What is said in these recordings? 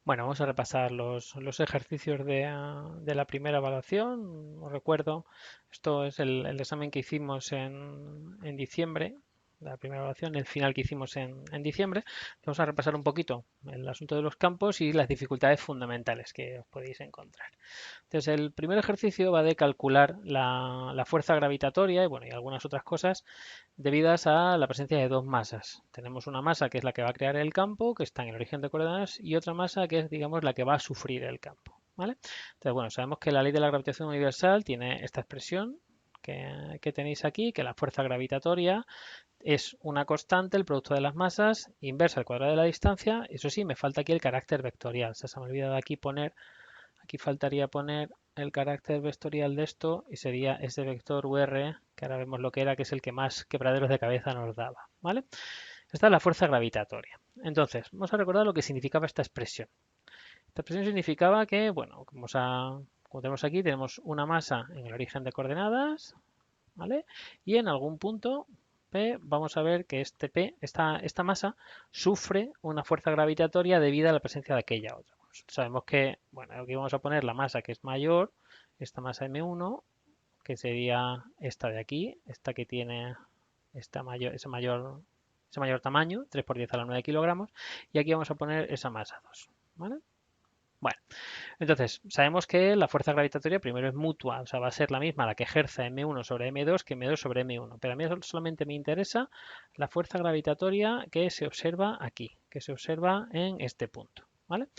Bueno, vamos a repasar los ejercicios de la primera evaluación. Os recuerdo, esto es el examen que hicimos en diciembre, la primera evaluación, el final que hicimos en diciembre. Vamos a repasar un poquito el asunto de los campos y las dificultades fundamentales que os podéis encontrar. Entonces, el primer ejercicio va de calcular la fuerza gravitatoria y, bueno, y algunas otras cosas debidas a la presencia de dos masas. Tenemos una masa que es la que va a crear el campo, que está en el origen de coordenadas, y otra masa que es, digamos, la que va a sufrir el campo. ¿Vale? Entonces, bueno, sabemos que la ley de la gravitación universal tiene esta expresión que tenéis aquí, que la fuerza gravitatoria es una constante, el producto de las masas, inversa al cuadrado de la distancia. Eso sí, me falta aquí el carácter vectorial. O sea, se me ha olvidado aquí poner, aquí faltaría poner el carácter vectorial de esto y sería ese vector UR, que ahora vemos lo que era, que es el que más quebraderos de cabeza nos daba, ¿vale? Esta es la fuerza gravitatoria. Entonces, vamos a recordar lo que significaba esta expresión. Esta expresión significaba que, bueno, como tenemos aquí, tenemos una masa en el origen de coordenadas, ¿vale? Y en algún punto P, vamos a ver que este P, esta masa, sufre una fuerza gravitatoria debido a la presencia de aquella otra. Pues sabemos que, bueno, aquí vamos a poner la masa que es mayor, esta masa M1, que sería esta de aquí, esta que tiene ese mayor tamaño, 3 por 10 a la 9 kilogramos, y aquí vamos a poner esa masa 2. ¿Vale? Bueno, entonces, sabemos que la fuerza gravitatoria primero es mutua, o sea, va a ser la misma la que ejerza M1 sobre M2 que M2 sobre M1. Pero a mí solamente me interesa la fuerza gravitatoria que se observa aquí, que se observa en este punto. ¿Vale?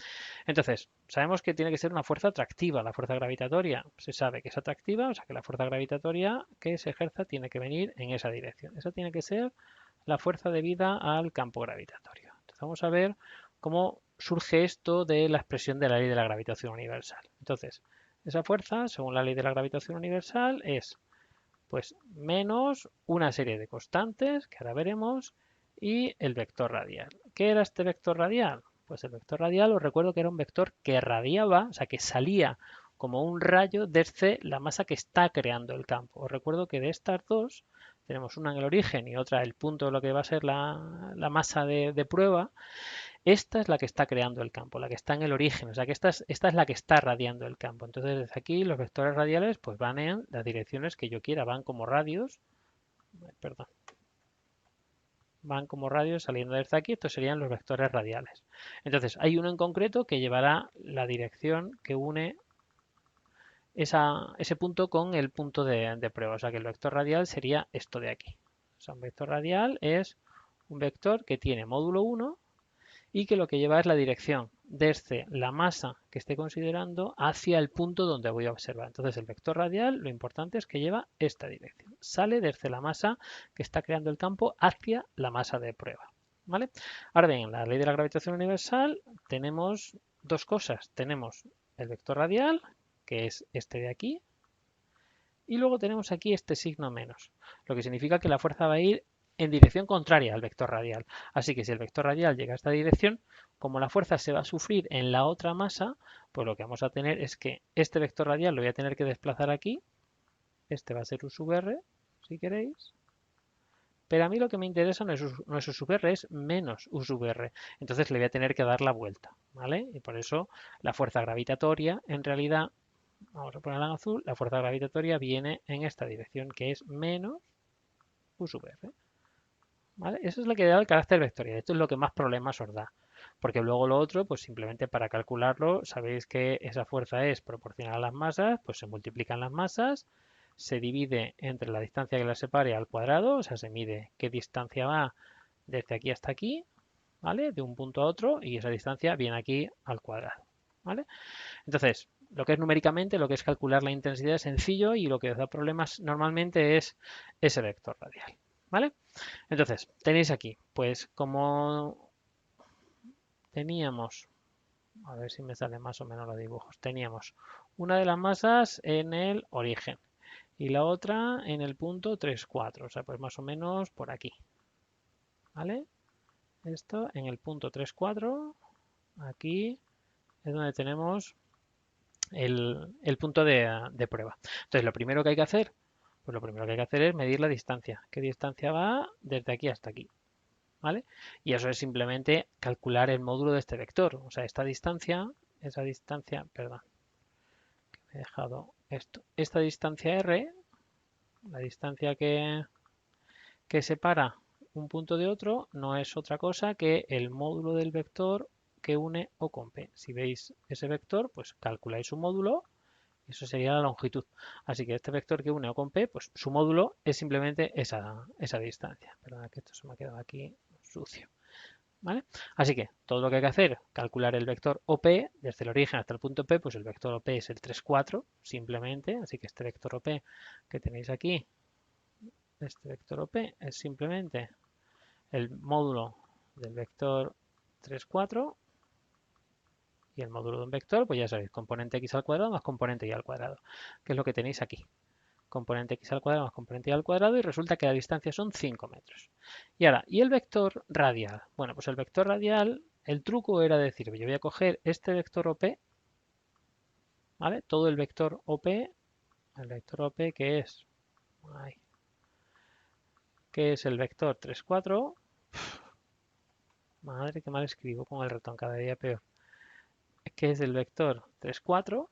Entonces, sabemos que tiene que ser una fuerza atractiva. La fuerza gravitatoria se sabe que es atractiva, o sea que la fuerza gravitatoria que se ejerza tiene que venir en esa dirección. Esa tiene que ser la fuerza debida al campo gravitatorio. Entonces, vamos a ver cómo surge esto de la expresión de la ley de la gravitación universal. Entonces, esa fuerza, según la ley de la gravitación universal, es pues menos una serie de constantes, que ahora veremos, y el vector radial. ¿Qué era este vector radial? Pues el vector radial os recuerdo que era un vector que radiaba, o sea, que salía como un rayo desde la masa que está creando el campo. Os recuerdo que de estas dos tenemos una en el origen y otra el punto de lo que va a ser la masa de prueba. Esta es la que está creando el campo, la que está en el origen, o sea que esta es la que está radiando el campo. Entonces desde aquí los vectores radiales pues van en las direcciones que yo quiera, van como radios, perdón, van como radios saliendo desde aquí, estos serían los vectores radiales. Entonces hay uno en concreto que llevará la dirección que une ese punto con el punto de prueba, o sea que el vector radial sería esto de aquí. O sea, un vector radial es un vector que tiene módulo 1 y que lo que lleva es la dirección desde la masa que esté considerando hacia el punto donde voy a observar. Entonces el vector radial lo importante es que lleva esta dirección. Sale desde la masa que está creando el campo hacia la masa de prueba. ¿Vale? Ahora bien, en la ley de la gravitación universal tenemos dos cosas. Tenemos el vector radial, que es este de aquí, y luego tenemos aquí este signo menos, lo que significa que la fuerza va a ir en dirección contraria al vector radial. Así que si el vector radial llega a esta dirección, como la fuerza se va a sufrir en la otra masa, pues lo que vamos a tener es que este vector radial lo voy a tener que desplazar aquí. Este va a ser U sub R, si queréis. Pero a mí lo que me interesa no es U sub R, es menos U sub R. Entonces le voy a tener que dar la vuelta, ¿vale? Y por eso la fuerza gravitatoria en realidad, vamos a ponerla en azul, la fuerza gravitatoria viene en esta dirección que es menos U sub R. ¿Vale? Eso es lo que da el carácter vectorial. Esto es lo que más problemas os da. Porque luego lo otro, pues simplemente para calcularlo, sabéis que esa fuerza es proporcional a las masas, pues se multiplican las masas, se divide entre la distancia que las separe al cuadrado, o sea, se mide qué distancia va desde aquí hasta aquí, ¿vale? De un punto a otro, y esa distancia viene aquí al cuadrado, ¿vale? Entonces, lo que es numéricamente, lo que es calcular la intensidad es sencillo y lo que os da problemas normalmente es ese vector radial, ¿vale? Entonces, tenéis aquí, pues como teníamos, a ver si me sale más o menos los dibujos, teníamos una de las masas en el origen y la otra en el punto 3, 4, o sea, pues más o menos por aquí, ¿vale? Esto en el punto 3, 4, aquí es donde tenemos el punto de prueba. Entonces, lo primero que hay que hacer, pues lo primero que hay que hacer es medir la distancia. ¿Qué distancia va desde aquí hasta aquí? ¿vale? Y eso es simplemente calcular el módulo de este vector. O sea, esa distancia, perdón, he dejado esto. Esta distancia R, la distancia que separa un punto de otro, no es otra cosa que el módulo del vector que une O con P. Si veis ese vector, pues calculáis su módulo, eso sería la longitud. Así que este vector que une O con P, pues su módulo es simplemente esa distancia. Perdona que esto se me ha quedado aquí sucio. ¿Vale? Así que todo lo que hay que hacer, calcular el vector OP desde el origen hasta el punto P, pues el vector OP es el 3, 4, simplemente. Así que este vector OP que tenéis aquí, este vector OP es simplemente el módulo del vector 3, 4 y el módulo de un vector, pues ya sabéis, componente x al cuadrado más componente y al cuadrado, que es lo que tenéis aquí. Componente x al cuadrado más componente y al cuadrado y resulta que la distancia son 5 metros. Y ahora, ¿y el vector radial? Bueno, pues el vector radial, el truco era decir, yo voy a coger este vector OP, ¿vale? Todo el vector OP que es, ay, que es el vector 3, 4. Madre que mal escribo con el ratón, cada día peor. Que es el vector 3, 4.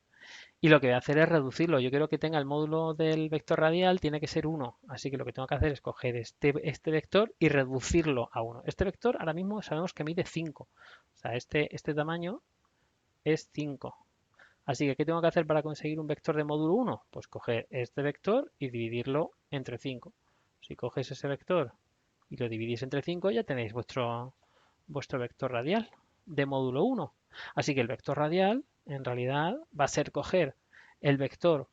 Y lo que voy a hacer es reducirlo. Yo quiero que tenga el módulo del vector radial, tiene que ser 1. Así que lo que tengo que hacer es coger este vector y reducirlo a 1. Este vector ahora mismo sabemos que mide 5. O sea, este tamaño es 5. Así que, ¿qué tengo que hacer para conseguir un vector de módulo 1? Pues coger este vector y dividirlo entre 5. Si coges ese vector y lo dividís entre 5, ya tenéis vuestro vector radial de módulo 1. Así que el vector radial en realidad va a ser coger el vector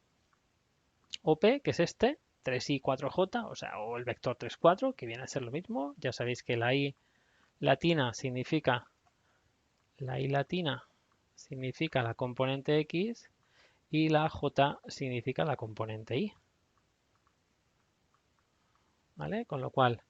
OP, que es este, 3i 4j, o sea, o el vector 3, 4, que viene a ser lo mismo. Ya sabéis que la i latina significa la componente x y la j significa la componente y. ¿Vale? Con lo cual,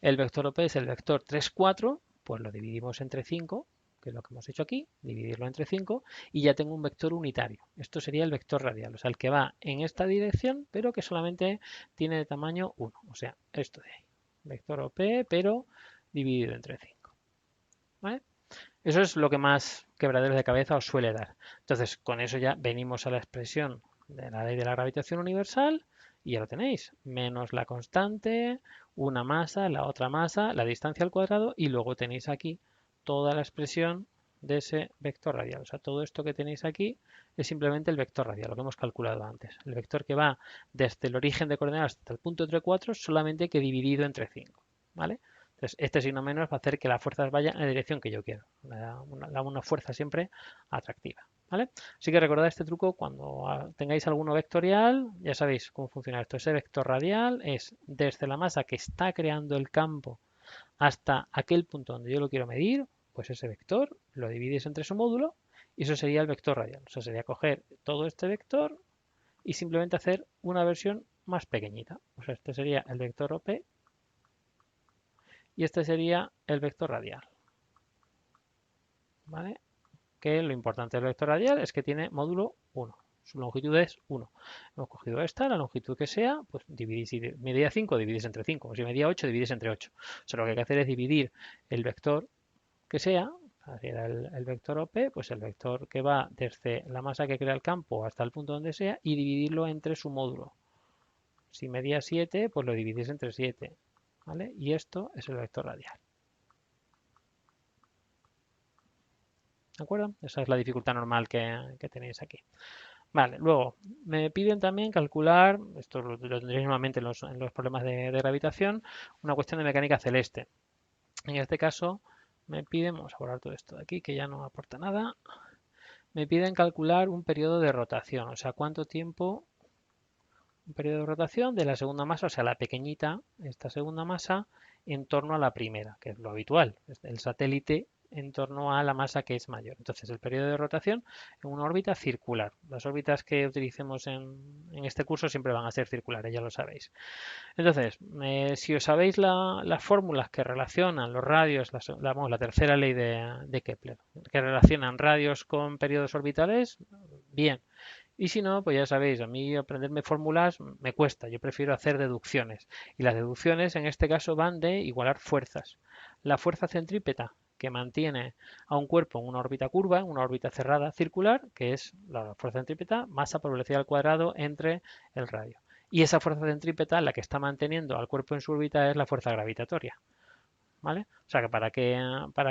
el vector OP es el vector 3, 4, pues lo dividimos entre 5, que es lo que hemos hecho aquí, dividirlo entre 5, y ya tengo un vector unitario. Esto sería el vector radial, o sea, el que va en esta dirección, pero que solamente tiene de tamaño 1, o sea, esto de ahí. Vector OP, pero dividido entre 5. ¿Vale? Eso es lo que más quebraderos de cabeza os suele dar. Entonces, con eso ya venimos a la expresión de la ley de la gravitación universal y ya lo tenéis. Menos la constante, una masa, la otra masa, la distancia al cuadrado y luego tenéis aquí toda la expresión de ese vector radial. O sea, todo esto que tenéis aquí es simplemente el vector radial, lo que hemos calculado antes. El vector que va desde el origen de coordenadas hasta el punto entre 4, solamente que dividido entre 5. ¿Vale? Entonces, este signo menos va a hacer que las fuerzas vayan en la dirección que yo quiero. Una fuerza siempre atractiva. ¿Vale? Así que recordad este truco cuando tengáis alguno vectorial, ya sabéis cómo funciona esto. Ese vector radial es desde la masa que está creando el campo hasta aquel punto donde yo lo quiero medir, pues ese vector lo dividís entre su módulo y eso sería el vector radial. O sea, sería coger todo este vector y simplemente hacer una versión más pequeñita. O sea, este sería el vector OP y este sería el vector radial. ¿Vale? Que lo importante del vector radial es que tiene módulo 1. Su longitud es 1. Hemos cogido esta, la longitud que sea, pues dividís, si medía 5, dividís entre 5. Si medía 8, dividís entre 8. O sea, lo que hay que hacer es dividir el vector que sea, así era el vector OP, pues el vector que va desde la masa que crea el campo hasta el punto donde sea y dividirlo entre su módulo. Si medía 7, pues lo dividís entre 7. ¿Vale? Y esto es el vector radial. ¿De acuerdo? Esa es la dificultad normal que tenéis aquí. Vale, luego me piden también calcular, esto lo tendréis normalmente en los problemas de gravitación, una cuestión de mecánica celeste. En este caso me piden, vamos a borrar todo esto de aquí que ya no aporta nada, me piden calcular un periodo de rotación, o sea, cuánto tiempo, un periodo de rotación de la segunda masa, o sea, la pequeñita, esta segunda masa, en torno a la primera, que es lo habitual, el satélite en torno a la masa que es mayor. Entonces, el periodo de rotación en una órbita circular. Las órbitas que utilicemos en este curso siempre van a ser circulares, ya lo sabéis. Entonces, si os sabéis las fórmulas que relacionan los radios, la tercera ley de Kepler, que relacionan radios con periodos orbitales, bien. Y si no, pues ya sabéis, a mí aprenderme fórmulas me cuesta, yo prefiero hacer deducciones. Y las deducciones en este caso van de igualar fuerzas. la fuerza centrípeta que mantiene a un cuerpo en una órbita curva, en una órbita cerrada circular, que es la fuerza centrípeta, masa por velocidad al cuadrado entre el radio. Y esa fuerza centrípeta, la que está manteniendo al cuerpo en su órbita, es la fuerza gravitatoria. ¿Vale? O sea que para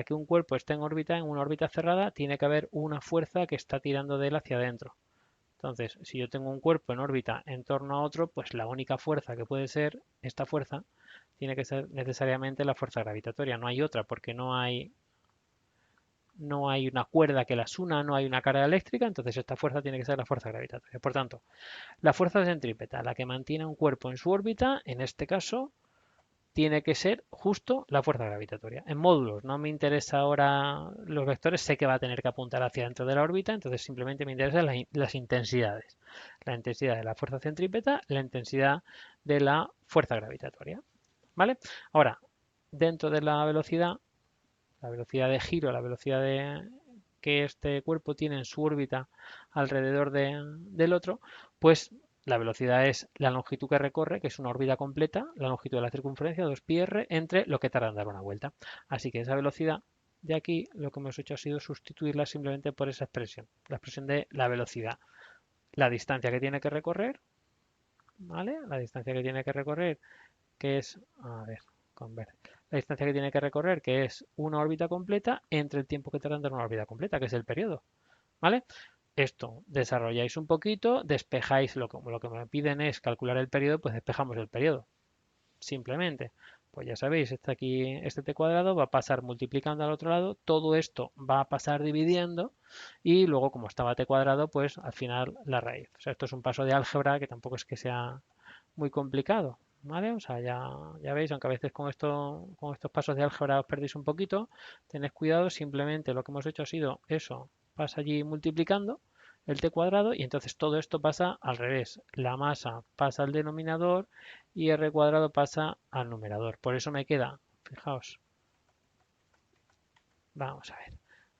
que un cuerpo esté en órbita, en una órbita cerrada, tiene que haber una fuerza que está tirando de él hacia adentro. Entonces, si yo tengo un cuerpo en órbita en torno a otro, pues la única fuerza que puede ser esta fuerza tiene que ser necesariamente la fuerza gravitatoria. No hay otra, porque no hay una cuerda que las una, no hay una carga eléctrica, entonces esta fuerza tiene que ser la fuerza gravitatoria. Por tanto, la fuerza centrípeta, la que mantiene un cuerpo en su órbita, en este caso, tiene que ser justo la fuerza gravitatoria. En módulos no me interesa ahora los vectores, sé que va a tener que apuntar hacia dentro de la órbita, entonces simplemente me interesan las intensidades. La intensidad de la fuerza centrípeta, la intensidad de la fuerza gravitatoria. ¿Vale? Ahora, dentro de la velocidad de giro, la velocidad que este cuerpo tiene en su órbita alrededor del otro, pues la velocidad es la longitud que recorre, que es una órbita completa, la longitud de la circunferencia, 2πr, entre lo que tarda en dar una vuelta. Así que esa velocidad de aquí, lo que hemos hecho ha sido sustituirla simplemente por esa expresión, la expresión de la velocidad. La distancia que tiene que recorrer, ¿vale? La distancia que tiene que recorrer, que es, a ver, con verde. La distancia que tiene que recorrer, que es una órbita completa, entre el tiempo que tarda en dar una órbita completa, que es el periodo. ¿Vale? Esto desarrolláis un poquito, despejáis, lo que me piden es calcular el periodo, pues despejamos el periodo. Simplemente. Pues ya sabéis, está aquí este t cuadrado va a pasar multiplicando al otro lado, todo esto va a pasar dividiendo y luego como estaba t cuadrado, pues al final la raíz. O sea, esto es un paso de álgebra que tampoco es que sea muy complicado. ¿Vale? O sea, ya veis, aunque a veces con estos pasos de álgebra os perdéis un poquito, tened cuidado, simplemente lo que hemos hecho ha sido eso, pasa allí multiplicando el t cuadrado y entonces todo esto pasa al revés. La masa pasa al denominador y r cuadrado pasa al numerador. Por eso me queda, fijaos, vamos a ver,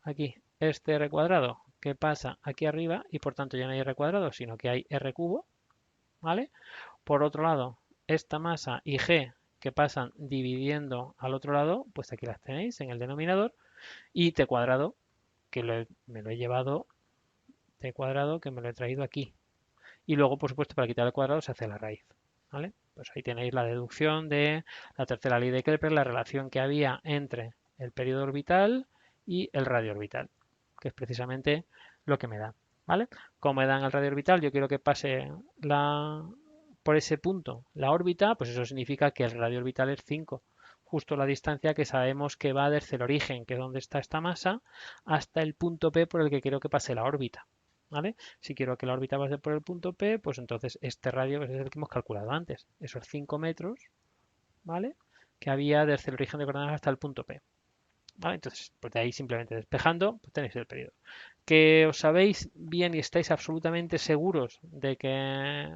aquí este r cuadrado que pasa aquí arriba y por tanto ya no hay r cuadrado, sino que hay r cubo, ¿vale? Por otro lado, esta masa y g que pasan dividiendo al otro lado, pues aquí las tenéis en el denominador, y t cuadrado, que me lo he llevado, t cuadrado que me lo he traído aquí. Y luego, por supuesto, para quitar el cuadrado se hace la raíz. ¿Vale? Pues ahí tenéis la deducción de la tercera ley de Kepler, la relación que había entre el periodo orbital y el radio orbital, que es precisamente lo que me da. ¿Vale? Como me dan el radio orbital, yo quiero que pase por ese punto la órbita, pues eso significa que el radio orbital es 5, justo la distancia que sabemos que va desde el origen, que es donde está esta masa, hasta el punto P por el que quiero que pase la órbita. ¿Vale? Si quiero que la órbita pase por el punto P, pues entonces este radio es el que hemos calculado antes, esos 5 metros, ¿vale? Que había desde el origen de coordenadas hasta el punto P. ¿Vale? Entonces, pues de ahí simplemente despejando, pues tenéis el periodo. Que os sabéis bien y estáis absolutamente seguros de que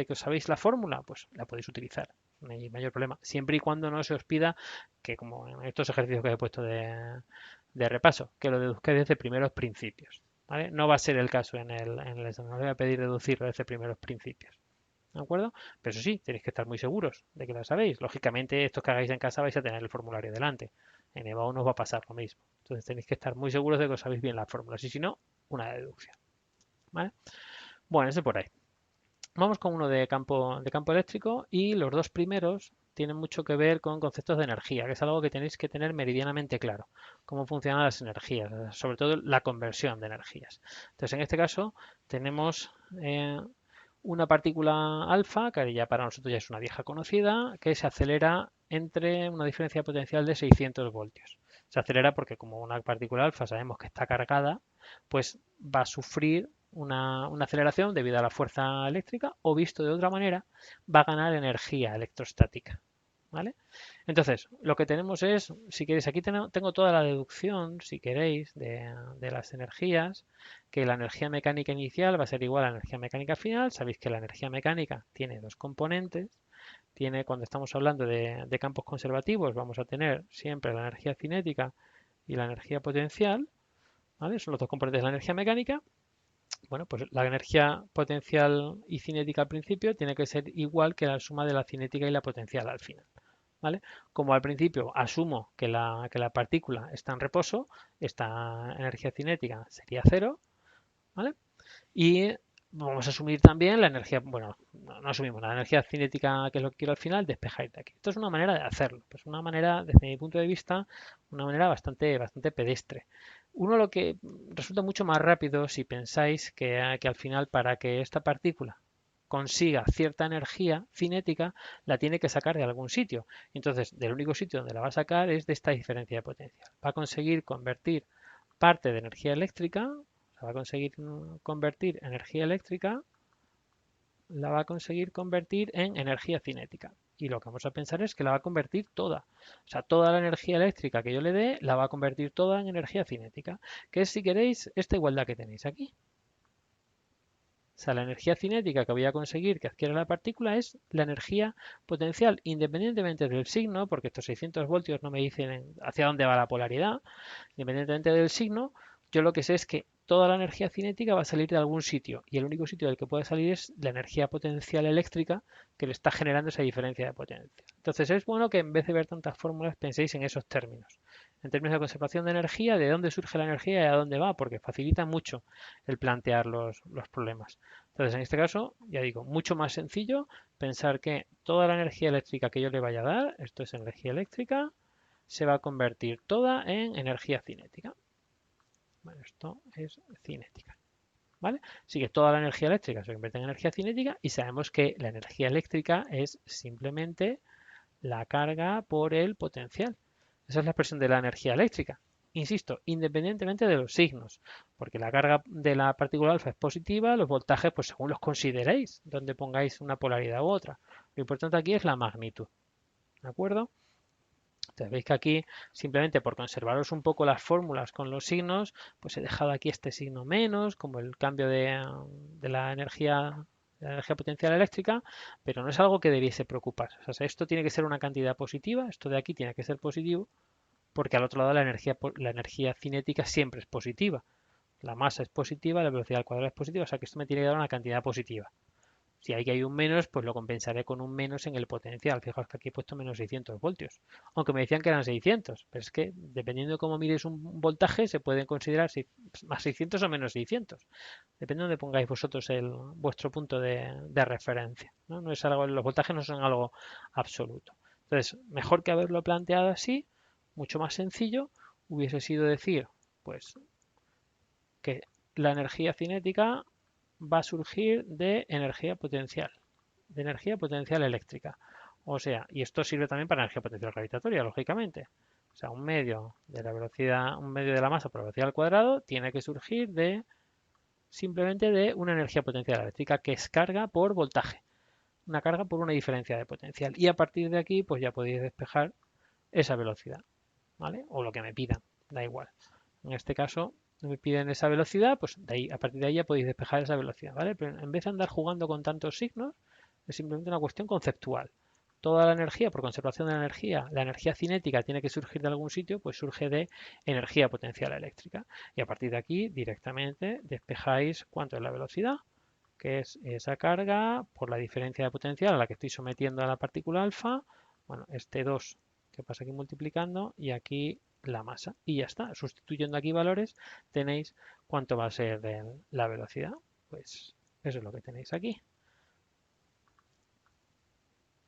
os sabéis la fórmula, pues la podéis utilizar. No hay mayor problema. Siempre y cuando no se os pida que, como en estos ejercicios que he puesto de repaso, que lo deduzcáis desde primeros principios. ¿Vale? No va a ser el caso en el examen. Os voy a pedir deducirlo desde primeros principios. ¿De acuerdo? Pero eso sí, tenéis que estar muy seguros de que lo sabéis. Lógicamente, estos que hagáis en casa vais a tener el formulario delante. En EVA 1 os va a pasar lo mismo. Entonces tenéis que estar muy seguros de que os sabéis bien las fórmulas. Y si no, una deducción. ¿Vale? Bueno, ese por ahí. Vamos con uno de campo eléctrico y los dos primeros tienen mucho que ver con conceptos de energía, que es algo que tenéis que tener meridianamente claro, cómo funcionan las energías, sobre todo la conversión de energías. Entonces, en este caso, tenemos una partícula alfa, que ya para nosotros ya es una vieja conocida, que se acelera entre una diferencia potencial de 600 voltios. Se acelera porque como una partícula alfa sabemos que está cargada, pues va a sufrir una aceleración debido a la fuerza eléctrica o visto de otra manera va a ganar energía electrostática. ¿Vale? Entonces, lo que tenemos es, si queréis, aquí tengo toda la deducción, si queréis, de las energías, que la energía mecánica inicial va a ser igual a la energía mecánica final. Sabéis que la energía mecánica tiene dos componentes. Cuando estamos hablando de campos conservativos, vamos a tener siempre la energía cinética y la energía potencial. ¿Vale? Son los dos componentes de la energía mecánica. Bueno, pues la energía potencial y cinética al principio tiene que ser igual que la suma de la cinética y la potencial al final. ¿vale? Como al principio asumo que la partícula está en reposo, esta energía cinética sería cero, ¿vale? Y vamos a asumir también la energía, bueno, no asumimos la energía cinética, que es lo que quiero al final, despejar de aquí. Esto es una manera de hacerlo, pues una manera, desde mi punto de vista, una manera bastante pedestre. Uno lo que resulta mucho más rápido si pensáis que al final para que esta partícula consiga cierta energía cinética, la tiene que sacar de algún sitio. Entonces, del único sitio donde la va a sacar es de esta diferencia de potencial. Va a conseguir convertir parte de energía eléctrica, va a conseguir convertir energía eléctrica, la va a conseguir convertir en energía cinética. Y lo que vamos a pensar es que la va a convertir toda. O sea, toda la energía eléctrica que yo le dé, la va a convertir toda en energía cinética. Que es, si queréis, esta igualdad que tenéis aquí. O sea, la energía cinética que voy a conseguir que adquiera la partícula es la energía potencial, independientemente del signo, porque estos 600 voltios no me dicen hacia dónde va la polaridad, independientemente del signo, yo lo que sé es que toda la energía cinética va a salir de algún sitio y el único sitio del que puede salir es la energía potencial eléctrica que le está generando esa diferencia de potencia. Entonces es bueno que en vez de ver tantas fórmulas penséis en esos términos. En términos de conservación de energía, de dónde surge la energía y a dónde va, porque facilita mucho el plantear los problemas. Entonces, en este caso, ya digo, mucho más sencillo pensar que toda la energía eléctrica que yo le vaya a dar, esto es energía eléctrica, se va a convertir toda en energía cinética. Bueno, esto es cinética. ¿Vale? Así que toda la energía eléctrica se convierte en energía cinética y sabemos que la energía eléctrica es simplemente la carga por el potencial. Esa es la expresión de la energía eléctrica. Insisto, independientemente de los signos, porque la carga de la partícula alfa es positiva, los voltajes, pues según los consideréis, donde pongáis una polaridad u otra. Lo importante aquí es la magnitud. ¿De acuerdo? Entonces veis que aquí, simplemente por conservaros un poco las fórmulas con los signos, pues he dejado aquí este signo menos, como el cambio de la energía potencial eléctrica, pero no es algo que debiese preocupar. O sea, esto tiene que ser una cantidad positiva, esto de aquí tiene que ser positivo, porque al otro lado la energía cinética siempre es positiva. La masa es positiva, la velocidad al cuadrado es positiva, o sea que esto me tiene que dar una cantidad positiva. Si hay un menos, pues lo compensaré con un menos en el potencial. Fijaos que aquí he puesto menos 600 voltios. Aunque me decían que eran 600. Pero es que dependiendo de cómo mires un voltaje, se pueden considerar más 600 o menos 600. Depende de donde pongáis vosotros vuestro punto de referencia. ¿No? No es algo, los voltajes no son algo absoluto. Entonces, mejor que haberlo planteado así, mucho más sencillo, hubiese sido decir, pues, que la energía cinética va a surgir de energía potencial eléctrica. O sea, y esto sirve también para energía potencial gravitatoria, lógicamente. O sea, un medio de la velocidad, un medio de la masa por velocidad al cuadrado tiene que surgir de simplemente de una energía potencial eléctrica que es carga por voltaje, una carga por una diferencia de potencial. Y a partir de aquí, pues ya podéis despejar esa velocidad, ¿vale? O lo que me pidan, da igual. En este caso, me piden esa velocidad, pues de ahí, a partir de ahí ya podéis despejar esa velocidad, ¿vale? Pero en vez de andar jugando con tantos signos, es simplemente una cuestión conceptual. Toda la energía, por conservación de la energía cinética tiene que surgir de algún sitio, pues surge de energía potencial eléctrica. Y a partir de aquí, directamente despejáis cuánto es la velocidad, que es esa carga por la diferencia de potencial a la que estoy sometiendo a la partícula alfa. Bueno, este 2 que pasa aquí multiplicando y aquí la masa. Y ya está. Sustituyendo aquí valores tenéis cuánto va a ser la velocidad. Pues eso es lo que tenéis aquí.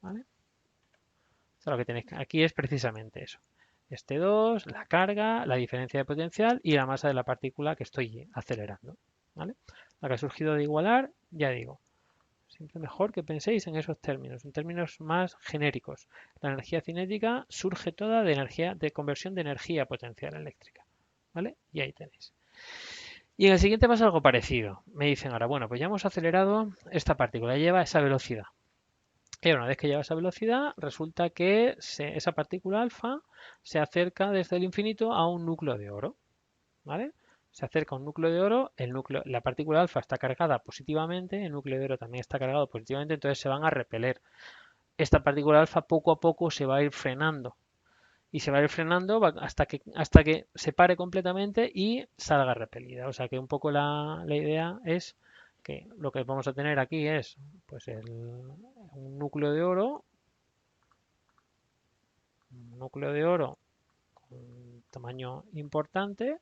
¿Vale? O sea, lo que tenéis aquí es precisamente eso. Este 2, la carga, la diferencia de potencial y la masa de la partícula que estoy acelerando. ¿Vale? La que ha surgido de igualar, ya digo, siempre mejor que penséis en esos términos, en términos más genéricos. La energía cinética surge toda de energía, de conversión de energía potencial eléctrica. ¿Vale? Y ahí tenéis. Y en el siguiente pasa algo parecido. Me dicen ahora, bueno, pues ya hemos acelerado esta partícula, lleva esa velocidad. Y una vez que lleva esa velocidad, resulta que esa partícula alfa se acerca desde el infinito a un núcleo de oro. ¿Vale? Se acerca a un núcleo de oro, la partícula alfa está cargada positivamente, el núcleo de oro también está cargado positivamente, entonces se van a repeler. Esta partícula alfa poco a poco se va a ir frenando y se va a ir frenando hasta que se pare completamente y salga repelida. O sea que un poco la idea es que lo que vamos a tener aquí es pues un núcleo de oro un núcleo de oro con un tamaño importante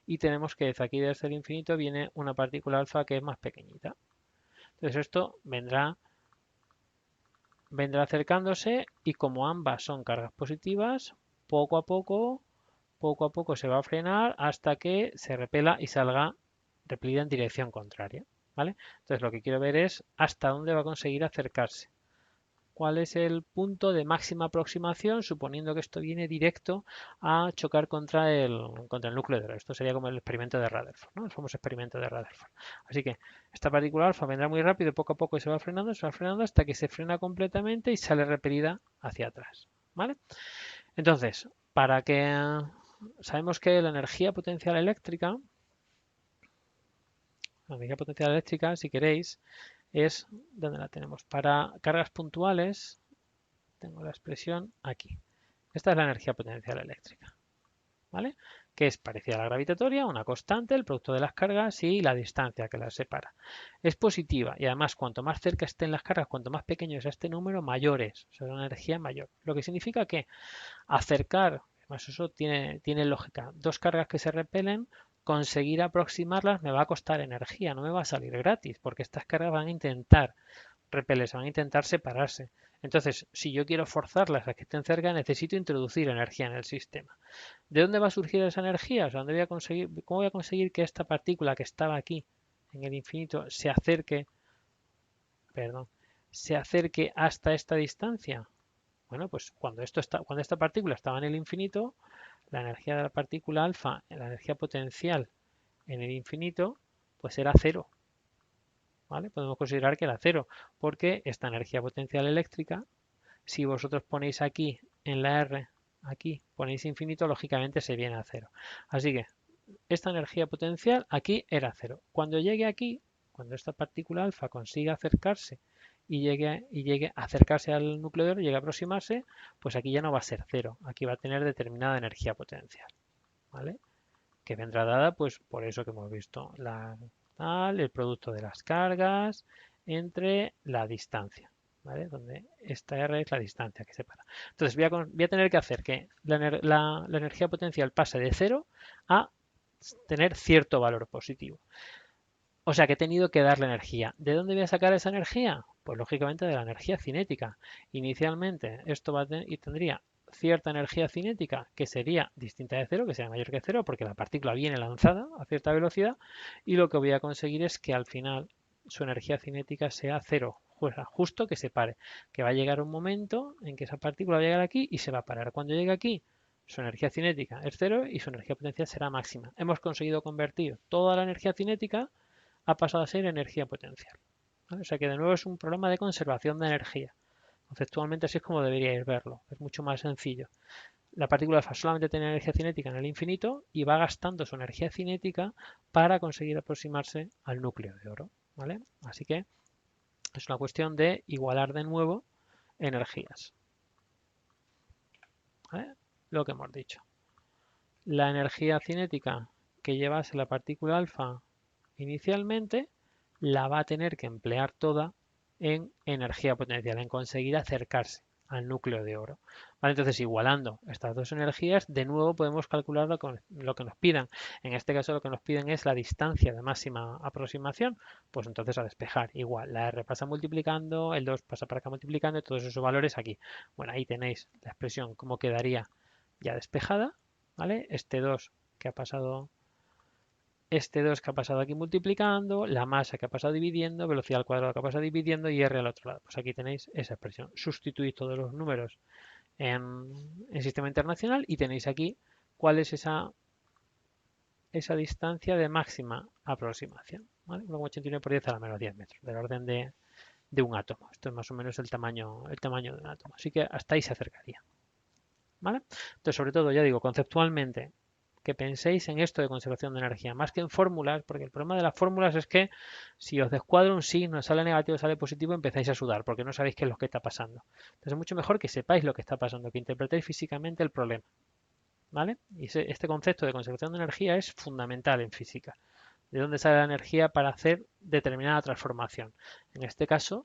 y tenemos que desde aquí desde el infinito viene una partícula alfa que es más pequeñita. Entonces esto vendrá acercándose y como ambas son cargas positivas, poco a poco se va a frenar hasta que se repela y salga repelida en dirección contraria, ¿vale? Entonces lo que quiero ver es hasta dónde va a conseguir acercarse. ¿Cuál es el punto de máxima aproximación, suponiendo que esto viene directo a chocar contra el núcleo de oro? Esto sería como el experimento de Rutherford, ¿no? El famoso experimento de Rutherford. Así que esta partícula alfa vendrá muy rápido, poco a poco se va frenando hasta que se frena completamente y sale repelida hacia atrás, ¿vale? Entonces, para que sabemos que la energía potencial eléctrica, si queréis, es, ¿dónde la tenemos? Para cargas puntuales, tengo la expresión aquí. Esta es la energía potencial eléctrica, ¿vale? Que es parecida a la gravitatoria, una constante, el producto de las cargas y la distancia que las separa. Es positiva y además cuanto más cerca estén las cargas, cuanto más pequeño es este número, mayor es, o sea, una energía mayor. Lo que significa que acercar, además eso tiene lógica, dos cargas que se repelen, conseguir aproximarlas me va a costar energía, no me va a salir gratis, porque estas cargas van a intentar repelerse, van a intentar separarse. Entonces, si yo quiero forzarlas a que estén cerca, necesito introducir energía en el sistema. ¿De dónde va a surgir esa energía? O sea, ¿cómo voy a conseguir que esta partícula que estaba aquí en el infinito se acerque hasta esta distancia? Bueno, pues cuando esta partícula estaba en el infinito, la energía de la partícula alfa, la energía potencial en el infinito, pues era cero. ¿Vale? Podemos considerar que era cero, porque esta energía potencial eléctrica, si vosotros ponéis aquí en la R, aquí ponéis infinito, lógicamente se viene a cero. Así que esta energía potencial aquí era cero. Cuando llegue aquí, cuando esta partícula alfa consiga acercarse y llegue a acercarse al núcleo de oro, llegue a aproximarse, pues aquí ya no va a ser cero. Aquí va a tener determinada energía potencial, ¿vale? Que vendrá dada pues por eso que hemos visto, el producto de las cargas entre la distancia, ¿vale? Donde esta R es la distancia que separa. Entonces voy a tener que hacer que la energía potencial pase de 0 a tener cierto valor positivo. O sea que he tenido que darle energía. ¿De dónde voy a sacar esa energía? Pues lógicamente de la energía cinética. Inicialmente esto tendría cierta energía cinética que sería distinta de cero, que sea mayor que cero, porque la partícula viene lanzada a cierta velocidad y lo que voy a conseguir es que al final su energía cinética sea cero, justo que se pare, que va a llegar un momento en que esa partícula va a llegar aquí y se va a parar. Cuando llegue aquí, su energía cinética es cero y su energía potencial será máxima. Hemos conseguido convertir toda la energía cinética ha pasado a ser energía potencial, ¿vale? O sea que de nuevo es un problema de conservación de energía. Conceptualmente así es como deberíais verlo, es mucho más sencillo. La partícula alfa solamente tiene energía cinética en el infinito y va gastando su energía cinética para conseguir aproximarse al núcleo de oro, ¿vale? Así que es una cuestión de igualar de nuevo energías, ¿vale? Lo que hemos dicho. La energía cinética que llevase la partícula alfa inicialmente la va a tener que emplear toda en energía potencial, en conseguir acercarse al núcleo de oro. ¿Vale? Entonces, igualando estas dos energías, de nuevo podemos calcular lo que nos pidan. En este caso, lo que nos piden es la distancia de máxima aproximación, pues entonces a despejar. Igual, la R pasa multiplicando, el 2 pasa para acá multiplicando, todos esos valores aquí. Bueno, ahí tenéis la expresión, cómo quedaría ya despejada, ¿vale? Este 2 que ha pasado aquí multiplicando, la masa que ha pasado dividiendo, velocidad al cuadrado que ha pasado dividiendo y R al otro lado. Pues aquí tenéis esa expresión. Sustituís todos los números en sistema internacional y tenéis aquí cuál es esa distancia de máxima aproximación. ¿Vale? 1,89 por 10 a la menos 10 metros, del orden de un átomo. Esto es más o menos el tamaño de un átomo. Así que hasta ahí se acercaría. ¿Vale? Entonces, sobre todo, ya digo, conceptualmente, que penséis en esto de conservación de energía, más que en fórmulas, porque el problema de las fórmulas es que si os descuadra un signo, sale negativo, sale positivo, empezáis a sudar, porque no sabéis qué es lo que está pasando. Entonces es mucho mejor que sepáis lo que está pasando, que interpretéis físicamente el problema. ¿Vale? Y este concepto de conservación de energía es fundamental en física. ¿De dónde sale la energía para hacer determinada transformación? En este caso,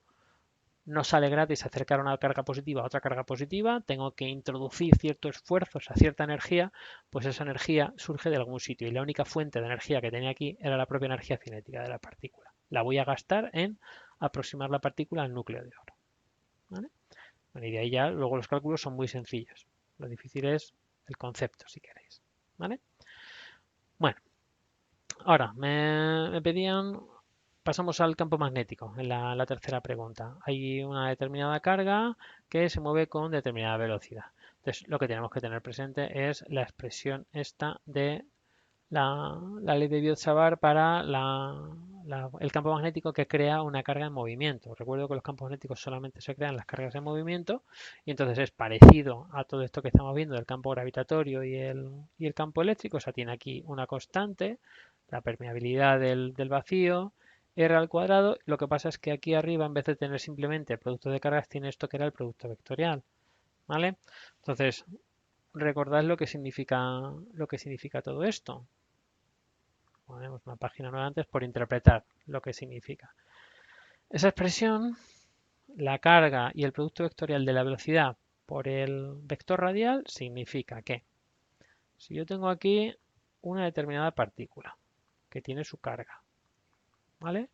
no sale gratis acercar una carga positiva a otra carga positiva, tengo que introducir ciertos esfuerzos a cierta energía, pues esa energía surge de algún sitio y la única fuente de energía que tenía aquí era la propia energía cinética de la partícula. La voy a gastar en aproximar la partícula al núcleo de oro. ¿Vale? Bueno, y de ahí ya luego los cálculos son muy sencillos. Lo difícil es el concepto, si queréis. ¿Vale? Bueno, ahora me pedían, pasamos al campo magnético en la tercera pregunta. Hay una determinada carga que se mueve con determinada velocidad. Entonces, lo que tenemos que tener presente es la expresión esta de la ley de Biot-Savart para el campo magnético que crea una carga en movimiento. Recuerdo que los campos magnéticos solamente se crean las cargas en movimiento y entonces es parecido a todo esto que estamos viendo del campo gravitatorio y el campo eléctrico. O sea, tiene aquí una constante, la permeabilidad del vacío, R al cuadrado. Lo que pasa es que aquí arriba, en vez de tener simplemente el producto de cargas, tiene esto que era el producto vectorial. ¿Vale? Entonces, recordad lo que significa todo esto. Ponemos una página nueva antes por interpretar lo que significa. Esa expresión, la carga y el producto vectorial de la velocidad por el vector radial, significa que si yo tengo aquí una determinada partícula que tiene su carga, ¿vale?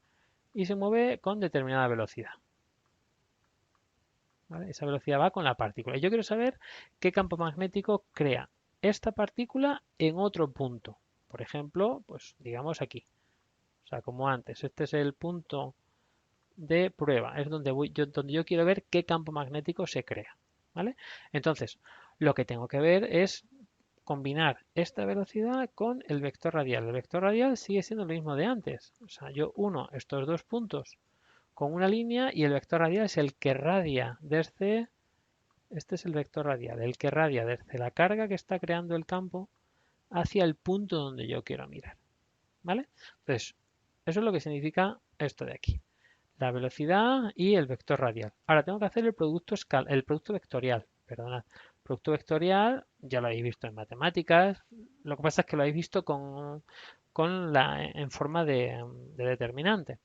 Y se mueve con determinada velocidad. ¿Vale? Esa velocidad va con la partícula. Y yo quiero saber qué campo magnético crea esta partícula en otro punto. Por ejemplo, pues digamos aquí. O sea, como antes, este es el punto de prueba, es donde yo quiero ver qué campo magnético se crea. ¿Vale? Entonces, lo que tengo que ver es combinar esta velocidad con el vector radial. El vector radial sigue siendo lo mismo de antes. O sea, yo uno estos dos puntos con una línea y el vector radial es el que radia desde, este es el vector radial, el que radia desde la carga que está creando el campo hacia el punto donde yo quiero mirar. ¿Vale? Entonces, eso es lo que significa esto de aquí. La velocidad y el vector radial. Ahora tengo que hacer el producto vectorial. Perdonad. Producto vectorial ya lo habéis visto en matemáticas. Lo que pasa es que lo habéis visto en forma de determinante.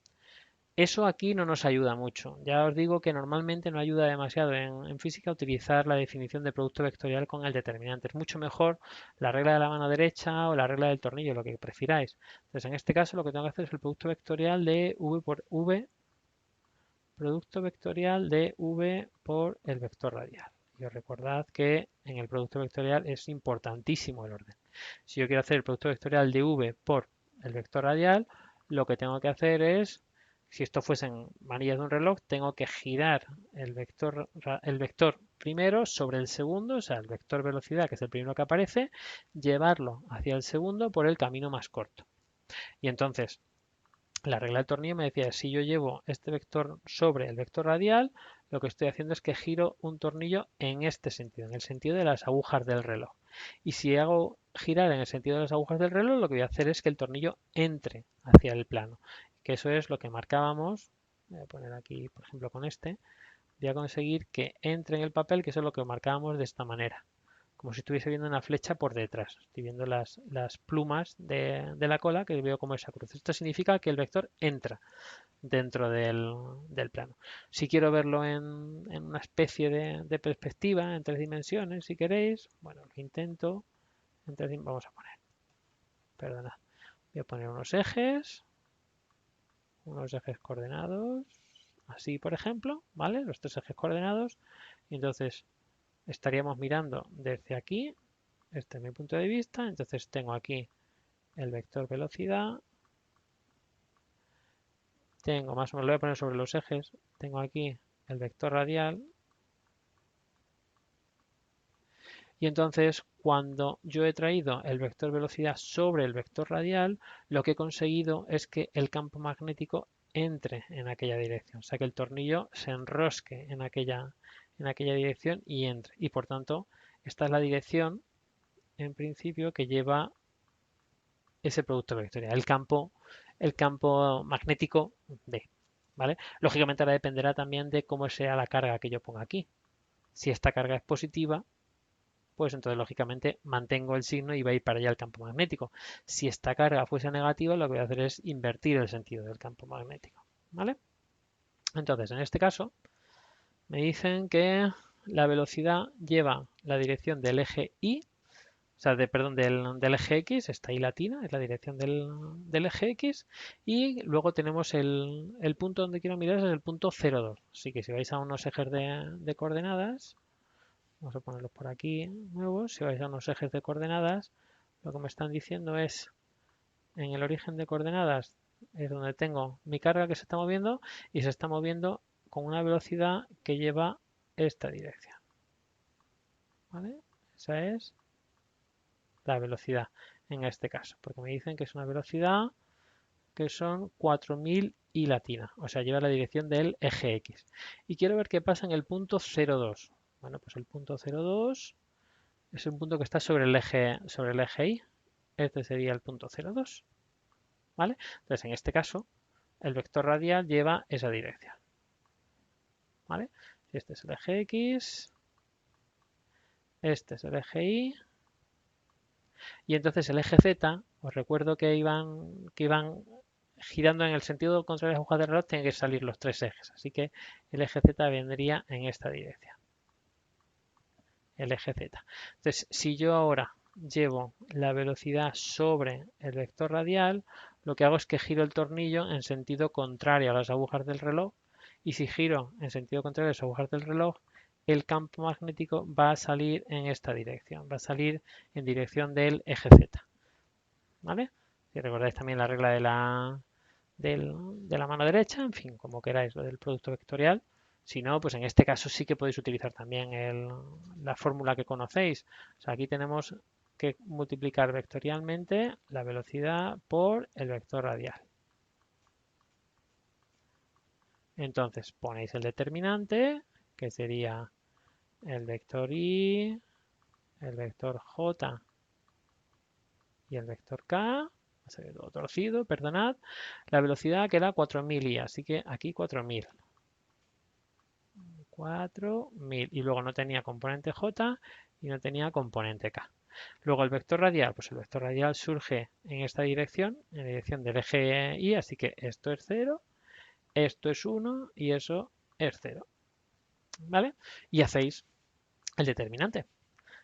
Eso aquí no nos ayuda mucho. Ya os digo que normalmente no ayuda demasiado en física utilizar la definición de producto vectorial con el determinante. Es mucho mejor la regla de la mano derecha o la regla del tornillo, lo que prefiráis. Entonces, en este caso lo que tengo que hacer es el producto vectorial de v por v, producto vectorial de v por el vector radial. Y os recordad que en el producto vectorial es importantísimo el orden. Si yo quiero hacer el producto vectorial de v por el vector radial, lo que tengo que hacer es, si esto fuesen manillas de un reloj, tengo que girar el vector primero sobre el segundo, o sea, el vector velocidad, que es el primero que aparece, llevarlo hacia el segundo por el camino más corto. Y entonces, la regla del tornillo me decía, si yo llevo este vector sobre el vector radial, lo que estoy haciendo es que giro un tornillo en este sentido, en el sentido de las agujas del reloj. Y si hago girar en el sentido de las agujas del reloj, lo que voy a hacer es que el tornillo entre hacia el plano. Que eso es lo que marcábamos, voy a poner aquí, por ejemplo, con este, voy a conseguir que entre en el papel, que eso es lo que marcábamos de esta manera, como si estuviese viendo una flecha por detrás. Estoy viendo las plumas de la cola, que veo como esa cruz. Esto significa que el vector entra dentro del plano. Si quiero verlo en una especie de perspectiva, en 3 dimensiones, si queréis, bueno, lo intento. Vamos a poner, perdona, voy a poner unos ejes coordenados, así por ejemplo, ¿vale? Los 3 ejes coordenados. Y entonces estaríamos mirando desde aquí. Este es mi punto de vista. Entonces tengo aquí el vector velocidad. Tengo más o menos, lo voy a poner sobre los ejes. Tengo aquí el vector radial. Y entonces cuando yo he traído el vector velocidad sobre el vector radial, lo que he conseguido es que el campo magnético entre en aquella dirección. O sea, que el tornillo se enrosque en aquella dirección y entre. Y por tanto, esta es la dirección, en principio, que lleva ese producto vectorial, el campo magnético D. ¿Vale? Lógicamente ahora dependerá también de cómo sea la carga que yo ponga aquí. Si esta carga es positiva, pues entonces lógicamente mantengo el signo y va a ir para allá el campo magnético. Si esta carga fuese negativa, lo que voy a hacer es invertir el sentido del campo magnético. ¿Vale? Entonces, en este caso, Me dicen que la velocidad lleva la dirección del eje Y, o sea, perdón, del eje X, está ahí latina, es la dirección del eje X, y luego tenemos el punto donde quiero mirar, es el punto 0,2. Así que si vais a unos ejes de coordenadas, vamos a ponerlos por aquí nuevos, si vais a unos ejes de coordenadas, lo que me están diciendo es, en el origen de coordenadas, es donde tengo mi carga que se está moviendo, y se está moviendo con una velocidad que lleva esta dirección. ¿Vale? Esa es la velocidad en este caso, porque me dicen que es una velocidad que son 4000 y latina, o sea, lleva la dirección del eje X. Y quiero ver qué pasa en el punto 0,2. Bueno, pues el punto 0,2 es un punto que está sobre el eje Y. Este sería el punto 0,2. ¿Vale? Entonces, en este caso, el vector radial lleva esa dirección. ¿Vale? Este es el eje X, este es el eje Y, y entonces el eje Z, os recuerdo que iban girando en el sentido contrario a las agujas del reloj, tienen que salir los tres ejes. Así que el eje Z vendría en esta dirección. El eje Z. Entonces, si yo ahora llevo la velocidad sobre el vector radial, lo que hago es que giro el tornillo en sentido contrario a las agujas del reloj. Y si giro en sentido contrario a las agujas del reloj, el campo magnético va a salir en esta dirección. Va a salir en dirección del eje Z. ¿Vale? Si recordáis también la regla de la mano derecha, en fin, como queráis, lo del producto vectorial. Si no, pues en este caso sí que podéis utilizar también la fórmula que conocéis. O sea, aquí tenemos que multiplicar vectorialmente la velocidad por el vector radial. Entonces ponéis el determinante, que sería el vector Y, el vector J y el vector K. Se ve todo torcido, perdonad. La velocidad queda 4000 I, así que aquí 4000. 4000. Y luego no tenía componente J y no tenía componente K. Luego el vector radial, pues el vector radial surge en esta dirección, en la dirección del eje Y, así que esto es 0, esto es 1 y eso es 0. ¿Vale? Y hacéis el determinante.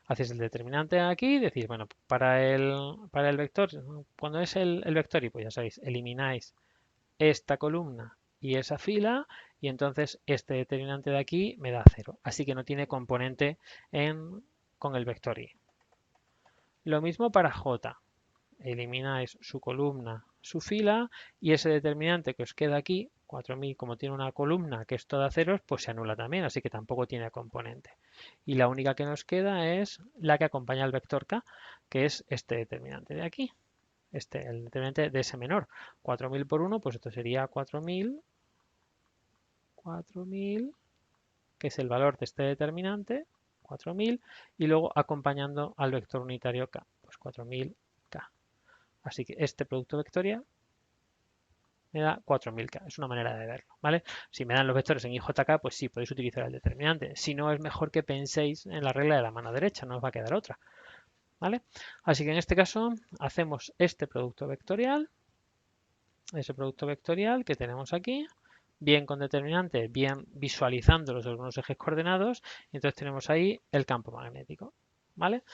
Hacéis el determinante aquí y decís, bueno, para el vector, cuando es el vector y pues ya sabéis, elimináis esta columna y esa fila y entonces este determinante de aquí me da 0. Así que no tiene componente con el vector y. Lo mismo para j. Elimináis su columna, su fila y ese determinante que os queda aquí, 4000, como tiene una columna que es toda ceros, pues se anula también, así que tampoco tiene componente. Y la única que nos queda es la que acompaña al vector k, que es este determinante de aquí. El determinante de ese menor. 4000 por 1, pues esto sería 4000, que es el valor de este determinante, 4000, y luego acompañando al vector unitario k, pues 4000k. Así que este producto vectorial me da 4000k. Es una manera de verlo, ¿vale? Si me dan los vectores en IJK, pues sí, podéis utilizar el determinante. Si no, es mejor que penséis en la regla de la mano derecha, no os va a quedar otra, ¿vale? Así que en este caso hacemos este producto vectorial, ese producto vectorial que tenemos aquí, bien con determinante, bien visualizándolos sobre unos ejes coordenados, y entonces tenemos ahí el campo magnético, ¿vale?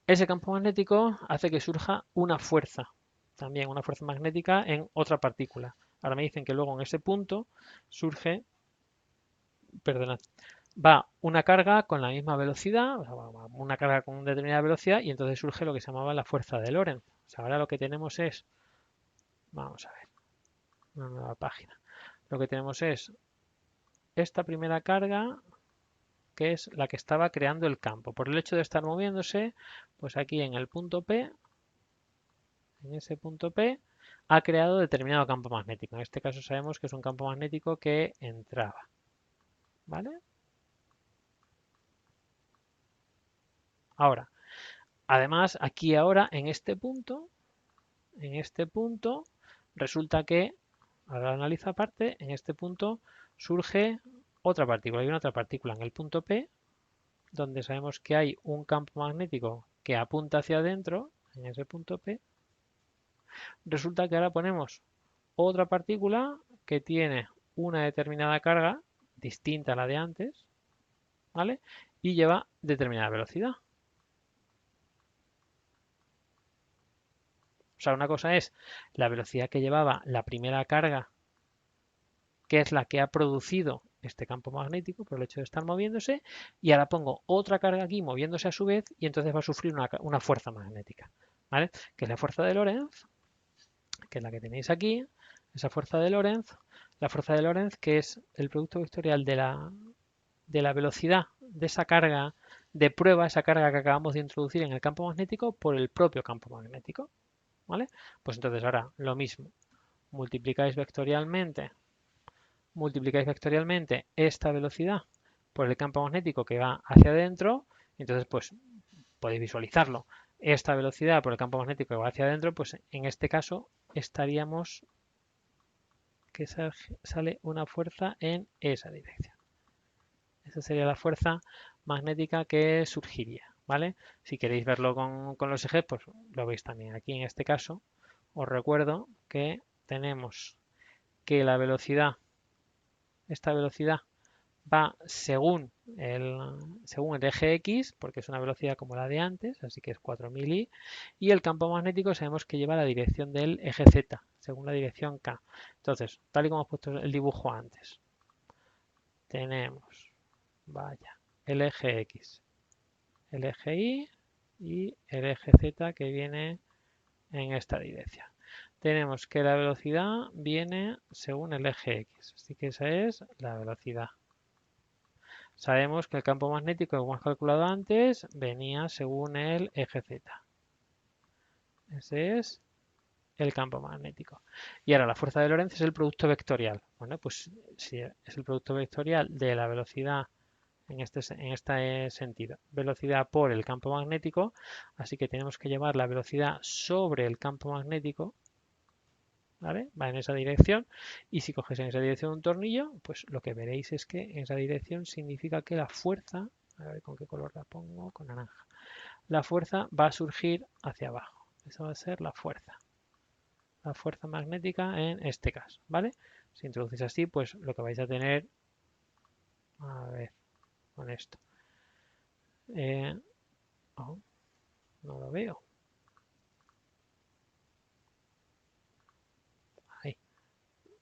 Ese campo magnético hace que surja una fuerza, también una fuerza magnética en otra partícula. Ahora me dicen que luego en ese punto surge, perdonad, va una carga con la misma velocidad, o sea, una carga con una determinada velocidad, y entonces surge lo que se llamaba la fuerza de Lorentz. O sea, ahora lo que tenemos es, vamos a ver, una nueva página. Lo que tenemos es esta primera carga, que es la que estaba creando el campo. Por el hecho de estar moviéndose, pues aquí en el punto P, en ese punto P, ha creado determinado campo magnético. En este caso sabemos que es un campo magnético que entraba. ¿Vale? Ahora, además, aquí ahora, en este punto, resulta que, ahora analiza aparte, en este punto surge otra partícula. Hay una otra partícula en el punto P, donde sabemos que hay un campo magnético que apunta hacia adentro, en ese punto P. Resulta que ahora ponemos otra partícula que tiene una determinada carga distinta a la de antes, ¿vale? Y lleva determinada velocidad. O sea, una cosa es la velocidad que llevaba la primera carga, que es la que ha producido este campo magnético por el hecho de estar moviéndose, y ahora pongo otra carga aquí moviéndose a su vez y entonces va a sufrir una fuerza magnética, ¿vale? Que es la fuerza de Lorentz, que es la que tenéis aquí, esa fuerza de Lorentz, la fuerza de Lorentz que es el producto vectorial de la velocidad de esa carga de prueba, esa carga que acabamos de introducir en el campo magnético por el propio campo magnético, ¿vale? Pues entonces ahora lo mismo, multiplicáis vectorialmente esta velocidad por el campo magnético que va hacia adentro, entonces pues podéis visualizarlo. Esta velocidad por el campo magnético que va hacia adentro, pues en este caso estaríamos que sale una fuerza en esa dirección. Esa sería la fuerza magnética que surgiría, ¿vale? Si queréis verlo con los ejes, pues lo veis también. Aquí en este caso, os recuerdo que tenemos que la velocidad, esta velocidad va según el eje X, porque es una velocidad como la de antes, así que es 4000 i, y el campo magnético sabemos que lleva la dirección del eje Z, según la dirección K. Entonces, tal y como hemos puesto el dibujo antes, tenemos, vaya, el eje X, el eje Y y el eje Z que viene en esta dirección. Tenemos que la velocidad viene según el eje X, así que esa es la velocidad. Sabemos que el campo magnético, como hemos calculado antes, venía según el eje Z. Ese es el campo magnético. Y ahora la fuerza de Lorentz es el producto vectorial. Bueno, pues si es el producto vectorial de la velocidad en este sentido, velocidad por el campo magnético, así que tenemos que llevar la velocidad sobre el campo magnético, ¿vale? Va en esa dirección, y si coges en esa dirección un tornillo, pues lo que veréis es que en esa dirección significa que la fuerza, a ver con qué color la pongo, con naranja, la fuerza va a surgir hacia abajo. Esa va a ser la fuerza magnética en este caso, ¿vale? Si introducís así, pues lo que vais a tener, a ver, con esto, oh, no lo veo, ahí,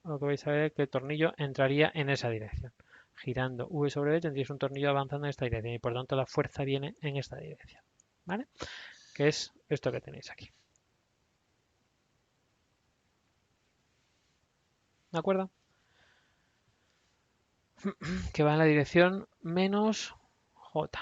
lo que vais a ver es que el tornillo entraría en esa dirección. Girando V sobre B tendríais un tornillo avanzando en esta dirección y por tanto la fuerza viene en esta dirección, ¿vale? Que es esto que tenéis aquí. ¿De acuerdo? Que va en la dirección menos J.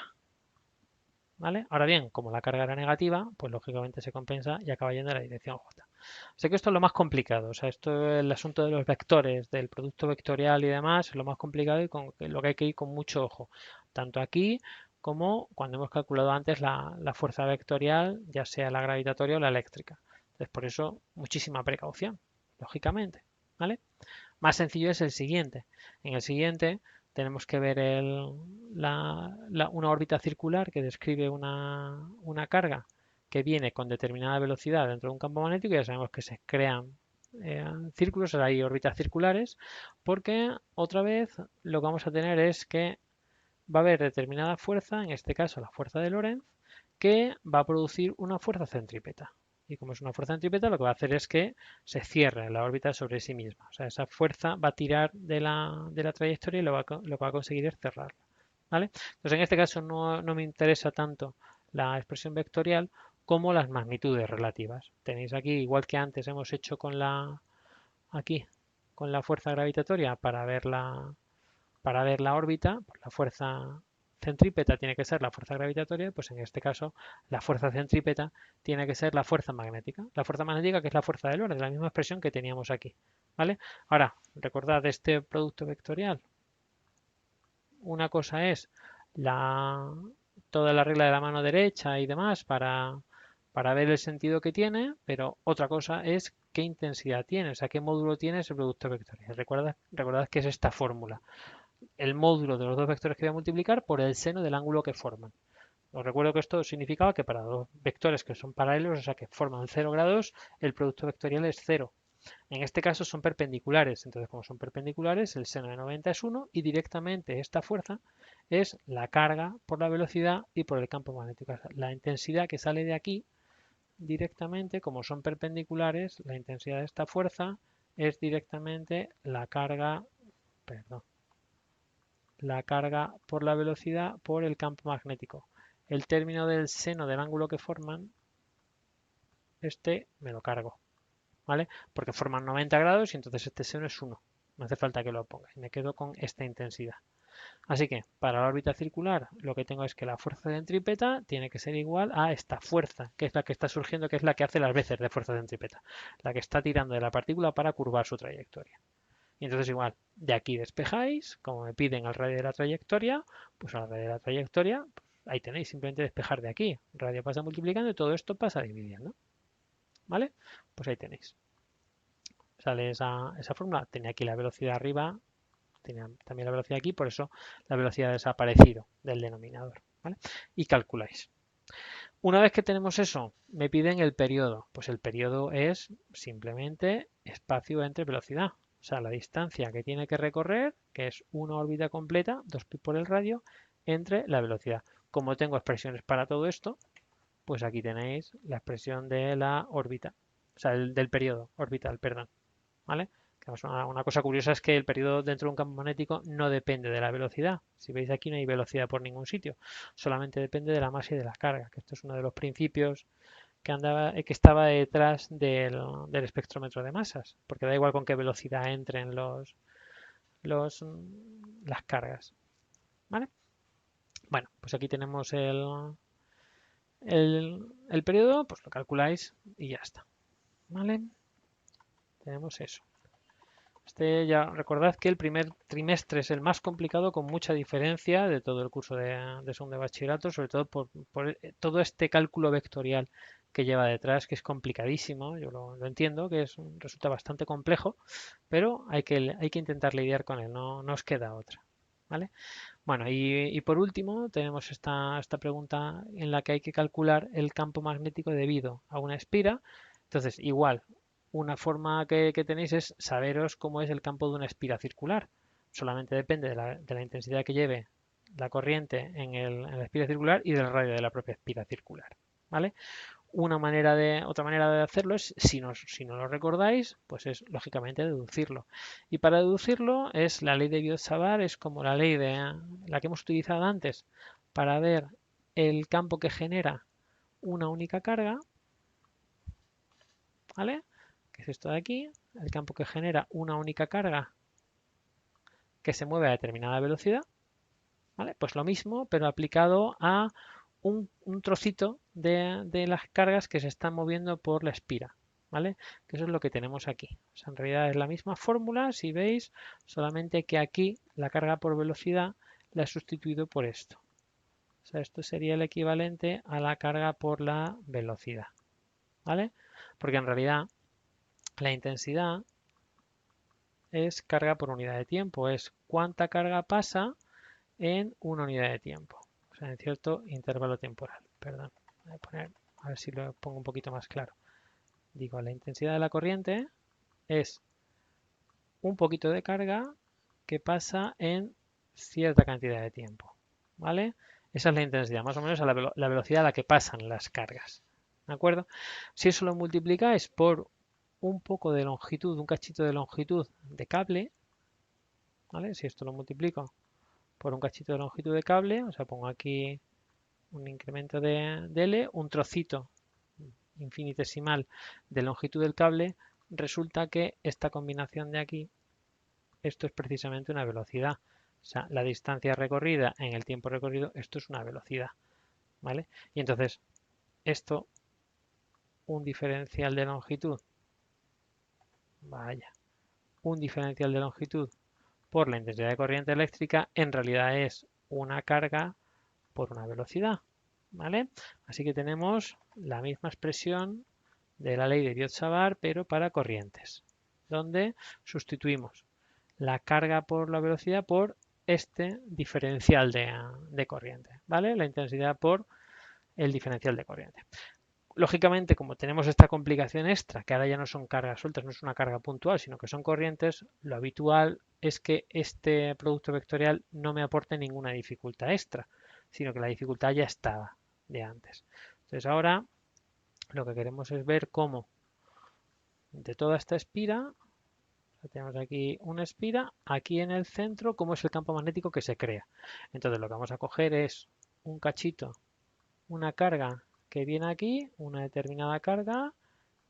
¿Vale? Ahora bien, como la carga era negativa, pues lógicamente se compensa y acaba yendo en la dirección J. Sé que esto es lo más complicado, o sea, esto el asunto de los vectores, del producto vectorial y demás, es lo más complicado y con lo que hay que ir con mucho ojo, tanto aquí como cuando hemos calculado antes la fuerza vectorial, ya sea la gravitatoria o la eléctrica. Entonces, por eso, muchísima precaución, lógicamente, ¿vale? Más sencillo es el siguiente. En el siguiente tenemos que ver una órbita circular que describe una carga que viene con determinada velocidad dentro de un campo magnético y ya sabemos que se crean círculos, hay órbitas circulares, porque otra vez lo que vamos a tener es que va a haber determinada fuerza, en este caso la fuerza de Lorentz, que va a producir una fuerza centrípeta. Y como es una fuerza centrípeta, lo que va a hacer es que se cierre la órbita sobre sí misma. O sea, esa fuerza va a tirar de la trayectoria y lo que va a conseguir es cerrarla. ¿Vale? Entonces, en este caso no me interesa tanto la expresión vectorial como las magnitudes relativas. Tenéis aquí, igual que antes hemos hecho aquí, con la fuerza gravitatoria para ver la órbita, pues la fuerza centrípeta tiene que ser la fuerza gravitatoria, pues en este caso la fuerza centrípeta tiene que ser la fuerza magnética. La fuerza magnética que es la fuerza de Lorentz, la misma expresión que teníamos aquí. ¿Vale? Ahora, recordad este producto vectorial. Una cosa es toda la regla de la mano derecha y demás para ver el sentido que tiene, pero otra cosa es qué intensidad tiene, o sea, qué módulo tiene ese producto vectorial. Recordad que es esta fórmula, el módulo de los dos vectores que voy a multiplicar por el seno del ángulo que forman. Os recuerdo que esto significaba que para dos vectores que son paralelos, o sea que forman 0 grados, el producto vectorial es 0. En este caso son perpendiculares, entonces como son perpendiculares, el seno de 90 es 1 y directamente esta fuerza es la carga por la velocidad y por el campo magnético. La intensidad que sale de aquí directamente, como son perpendiculares, la intensidad de esta fuerza es directamente la carga, perdón, la carga por la velocidad por el campo magnético. El término del seno del ángulo que forman, este me lo cargo, ¿vale? Porque forman 90 grados y entonces este seno es 1. No hace falta que lo ponga. Me quedo con esta intensidad. Así que para la órbita circular lo que tengo es que la fuerza centrípeta tiene que ser igual a esta fuerza, que es la que está surgiendo, que es la que hace las veces de fuerza centrípeta, la que está tirando de la partícula para curvar su trayectoria. Y entonces igual, de aquí despejáis, como me piden al radio de la trayectoria, pues al radio de la trayectoria, pues ahí tenéis, simplemente despejar de aquí. Radio pasa multiplicando y todo esto pasa dividiendo. ¿Vale? Pues ahí tenéis. Sale esa fórmula. Tenía aquí la velocidad arriba, tenía también la velocidad aquí, por eso la velocidad ha desaparecido del denominador. ¿Vale? Y calculáis. Una vez que tenemos eso, me piden el periodo. Pues el periodo es simplemente espacio entre velocidad. O sea, la distancia que tiene que recorrer, que es una órbita completa, 2pi por el radio, entre la velocidad. Como tengo expresiones para todo esto, pues aquí tenéis la expresión de la órbita, o sea, del periodo orbital, perdón. ¿Vale? Una cosa curiosa es que el periodo dentro de un campo magnético no depende de la velocidad. Si veis aquí no hay velocidad por ningún sitio, solamente depende de la masa y de la carga, que esto es uno de los principios que estaba detrás del espectrómetro de masas, porque da igual con qué velocidad entren las cargas. ¿Vale? Bueno, pues aquí tenemos el periodo, pues lo calculáis y ya está. ¿Vale? Tenemos eso. Ya recordad que el primer trimestre es el más complicado con mucha diferencia de todo el curso de segundo de bachillerato, sobre todo por todo este cálculo vectorial que lleva detrás, que es complicadísimo, yo lo entiendo, que resulta bastante complejo, pero hay que intentar lidiar con él, no os queda otra. ¿Vale? Bueno, y por último tenemos esta pregunta en la que hay que calcular el campo magnético debido a una espira. Entonces, igual, una forma que tenéis es saberos cómo es el campo de una espira circular. Solamente depende de la intensidad que lleve la corriente en la espira circular y del radio de la propia espira circular. ¿Vale? Otra manera de hacerlo es, si no lo recordáis, pues es lógicamente deducirlo. Y para deducirlo es la ley de Biot-Savart, es como la ley de la que hemos utilizado antes para ver el campo que genera una única carga, ¿vale? Que es esto de aquí, el campo que genera una única carga que se mueve a determinada velocidad, ¿vale? Pues lo mismo, pero aplicado a un trocito de las cargas que se están moviendo por la espira, ¿vale? Que eso es lo que tenemos aquí. O sea, en realidad es la misma fórmula, si veis, solamente que aquí la carga por velocidad la he sustituido por esto. O sea, esto sería el equivalente a la carga por la velocidad, ¿vale? Porque en realidad la intensidad es carga por unidad de tiempo, es cuánta carga pasa en una unidad de tiempo, o sea, en cierto intervalo temporal. Perdón, voy a poner, a ver si lo pongo un poquito más claro. Digo, la intensidad de la corriente es un poquito de carga que pasa en cierta cantidad de tiempo, ¿vale? Esa es la intensidad, más o menos la velocidad a la que pasan las cargas, ¿de acuerdo? Si eso lo multiplicáis por un poco de longitud, un cachito de longitud de cable, ¿vale? Si esto lo multiplico por un cachito de longitud de cable, o sea, pongo aquí un incremento de L, un trocito infinitesimal de longitud del cable, resulta que esta combinación de aquí, esto es precisamente una velocidad. O sea, la distancia recorrida en el tiempo recorrido, esto es una velocidad. ¿Vale? Y entonces, esto, un diferencial de longitud, vaya, un diferencial de longitud por la intensidad de corriente eléctrica, en realidad es una carga por una velocidad. ¿Vale? Así que tenemos la misma expresión de la ley de Biot-Savart, pero para corrientes, donde sustituimos la carga por la velocidad por este diferencial de corriente, ¿vale? La intensidad por el diferencial de corriente. Lógicamente, como tenemos esta complicación extra, que ahora ya no son cargas sueltas, no es una carga puntual, sino que son corrientes, lo habitual es que este producto vectorial no me aporte ninguna dificultad extra, sino que la dificultad ya estaba de antes. Entonces ahora lo que queremos es ver cómo de toda esta espira, tenemos aquí una espira, aquí en el centro, cómo es el campo magnético que se crea. Entonces lo que vamos a coger es un cachito, una carga que viene aquí, una determinada carga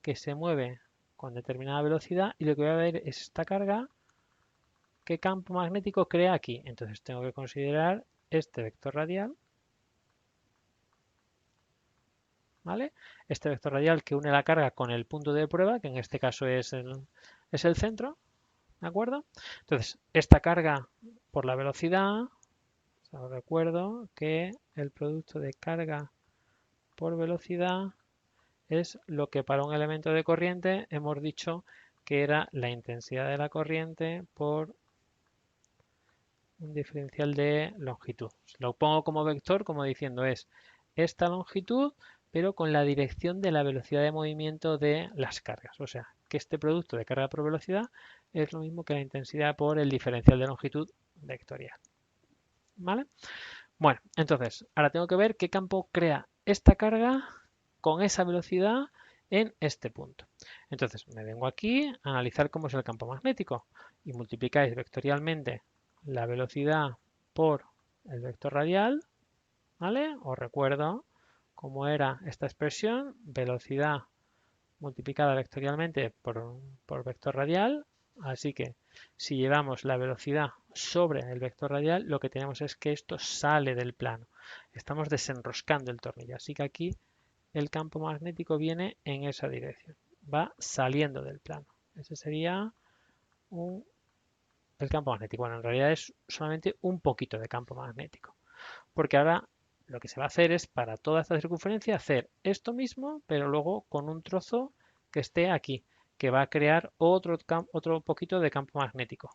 que se mueve con determinada velocidad y lo que voy a ver es esta carga, qué campo magnético crea aquí. Entonces tengo que considerar este vector radial, ¿vale? Este vector radial que une la carga con el punto de prueba, que en este caso es el centro, ¿de acuerdo? Entonces, esta carga por la velocidad, os recuerdo que el producto de carga por velocidad es lo que para un elemento de corriente hemos dicho que era la intensidad de la corriente por un diferencial de longitud. Lo pongo como vector, como diciendo es esta longitud, pero con la dirección de la velocidad de movimiento de las cargas. O sea, que este producto de carga por velocidad es lo mismo que la intensidad por el diferencial de longitud vectorial. ¿Vale? Bueno, entonces, ahora tengo que ver qué campo crea esta carga con esa velocidad en este punto. Entonces, me vengo aquí a analizar cómo es el campo magnético y multiplicáis vectorialmente la velocidad por el vector radial, ¿vale? Os recuerdo cómo era esta expresión, velocidad multiplicada vectorialmente por vector radial, así que si llevamos la velocidad sobre el vector radial, lo que tenemos es que esto sale del plano. Estamos desenroscando el tornillo, así que aquí el campo magnético viene en esa dirección, va saliendo del plano. Ese sería el campo magnético. Bueno, en realidad es solamente un poquito de campo magnético, porque ahora lo que se va a hacer es para toda esta circunferencia hacer esto mismo, pero luego con un trozo que esté aquí, que va a crear otro poquito de campo magnético.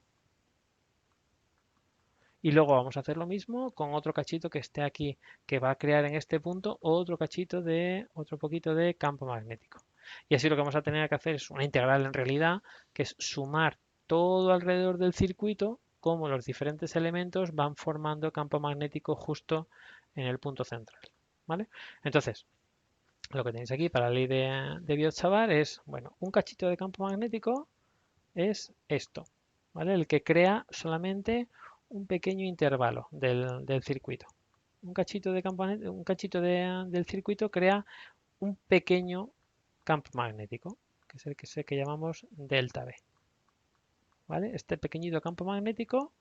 Y luego vamos a hacer lo mismo con otro cachito que esté aquí, que va a crear en este punto otro cachito de otro poquito de campo magnético. Y así lo que vamos a tener que hacer es una integral en realidad, que es sumar todo alrededor del circuito, como los diferentes elementos van formando campo magnético justo en el punto central. ¿Vale? Entonces, lo que tenéis aquí para la ley de Biot-Savart es, bueno, un cachito de campo magnético es esto, ¿vale? El que crea solamente un pequeño intervalo del circuito. Un cachito del circuito crea un pequeño campo magnético, que es el que llamamos delta B. ¿Vale? Este pequeñito campo magnético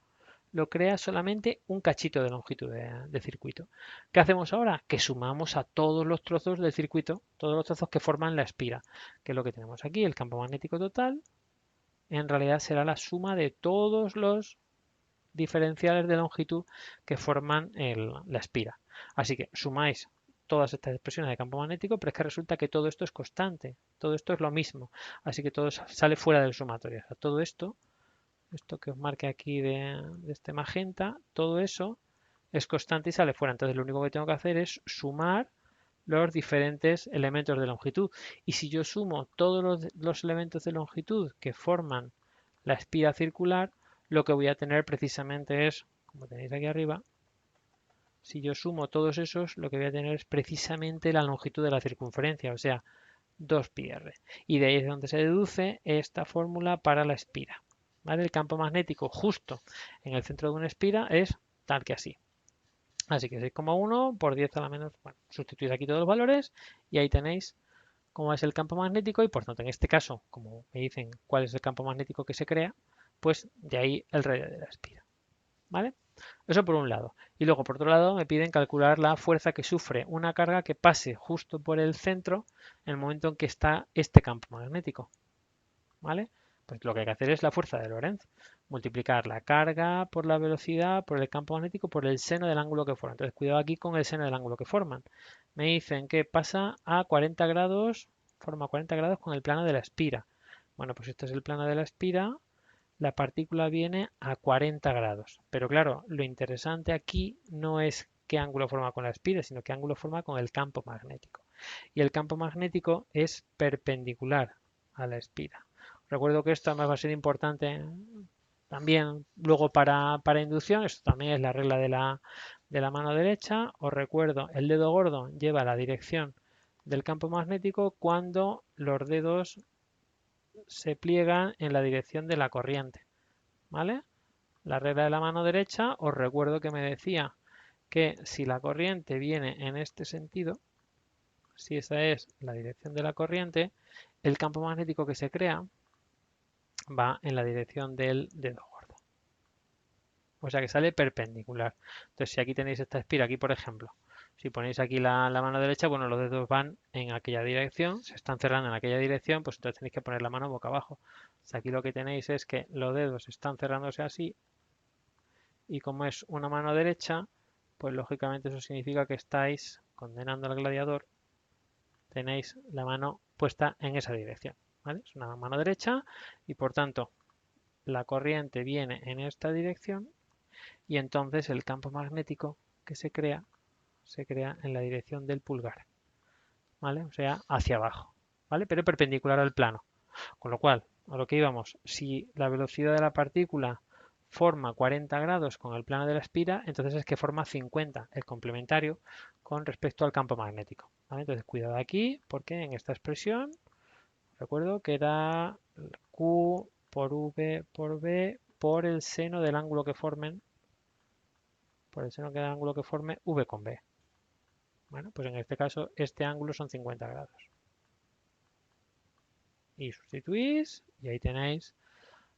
lo crea solamente un cachito de longitud de circuito. ¿Qué hacemos ahora? Que sumamos a todos los trozos del circuito, todos los trozos que forman la espira, que es lo que tenemos aquí, el campo magnético total, en realidad será la suma de todos los diferenciales de longitud que forman la espira. Así que sumáis todas estas expresiones de campo magnético, pero es que resulta que todo esto es constante, todo esto es lo mismo, así que todo sale fuera del sumatorio. O sea, todo esto que os marque aquí de este magenta, todo eso es constante y sale fuera. Entonces lo único que tengo que hacer es sumar los diferentes elementos de longitud. Y si yo sumo todos los elementos de longitud que forman la espira circular, lo que voy a tener precisamente es, como tenéis aquí arriba, si yo sumo todos esos, lo que voy a tener es precisamente la longitud de la circunferencia, o sea, 2πr. Y de ahí es donde se deduce esta fórmula para la espira. ¿Vale? El campo magnético justo en el centro de una espira es tal que así. Así que 6,1 por 10 a la menos, bueno, sustituid aquí todos los valores y ahí tenéis cómo es el campo magnético y por tanto en este caso, como me dicen cuál es el campo magnético que se crea, pues de ahí el radio de la espira. ¿Vale? Eso por un lado. Y luego por otro lado me piden calcular la fuerza que sufre una carga que pase justo por el centro en el momento en que está este campo magnético. ¿Vale? Pues lo que hay que hacer es la fuerza de Lorentz. Multiplicar la carga por la velocidad, por el campo magnético, por el seno del ángulo que forman. Entonces, cuidado aquí con el seno del ángulo que forman. Me dicen que pasa a 40 grados, forma 40 grados con el plano de la espira. Bueno, pues este es el plano de la espira. La partícula viene a 40 grados. Pero claro, lo interesante aquí no es qué ángulo forma con la espira, sino qué ángulo forma con el campo magnético. y el campo magnético es perpendicular a la espira. Recuerdo que esto además va a ser importante también luego para inducción. Esto también es la regla de la mano derecha. Os recuerdo, el dedo gordo lleva la dirección del campo magnético cuando los dedos se pliegan en la dirección de la corriente. ¿Vale? La regla de la mano derecha, os recuerdo que me decía que si la corriente viene en este sentido, si esa es la dirección de la corriente, el campo magnético que se crea va en la dirección del dedo gordo. O sea que sale perpendicular. Entonces, si aquí tenéis esta espira, aquí por ejemplo, si ponéis aquí la mano derecha, bueno, los dedos van en aquella dirección, se están cerrando en aquella dirección, pues entonces tenéis que poner la mano boca abajo. O sea, aquí lo que tenéis es que los dedos están cerrándose así, y como es una mano derecha, pues lógicamente eso significa que estáis condenando al gladiador, tenéis la mano puesta en esa dirección. ¿Vale? Es una mano derecha y por tanto la corriente viene en esta dirección y entonces el campo magnético que se crea en la dirección del pulgar, ¿vale? O sea, hacia abajo, ¿vale? Pero perpendicular al plano. Con lo cual, a lo que íbamos, si la velocidad de la partícula forma 40 grados con el plano de la espira, entonces es que forma 50, el complementario, con respecto al campo magnético. ¿Vale? Entonces, cuidado aquí, porque en esta expresión, recuerdo que era Q por V por B por el seno del ángulo que formen, por el seno del ángulo que forme V con B. Bueno, pues en este caso, este ángulo son 50 grados. Y sustituís, y ahí tenéis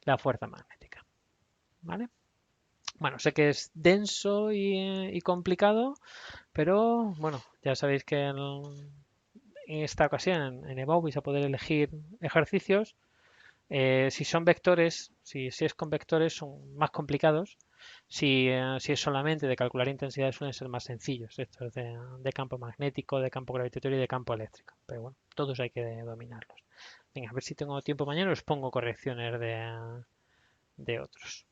la fuerza magnética. ¿Vale? Bueno, sé que es denso y complicado, pero bueno, ya sabéis que en esta ocasión en EBOB vais a poder elegir ejercicios. Si son vectores, si es con vectores son más complicados. Si es solamente de calcular intensidades suelen ser más sencillos. Esto es de campo magnético, de campo gravitatorio y de campo eléctrico. Pero bueno, todos hay que dominarlos. Venga, a ver si tengo tiempo mañana os pongo correcciones de otros.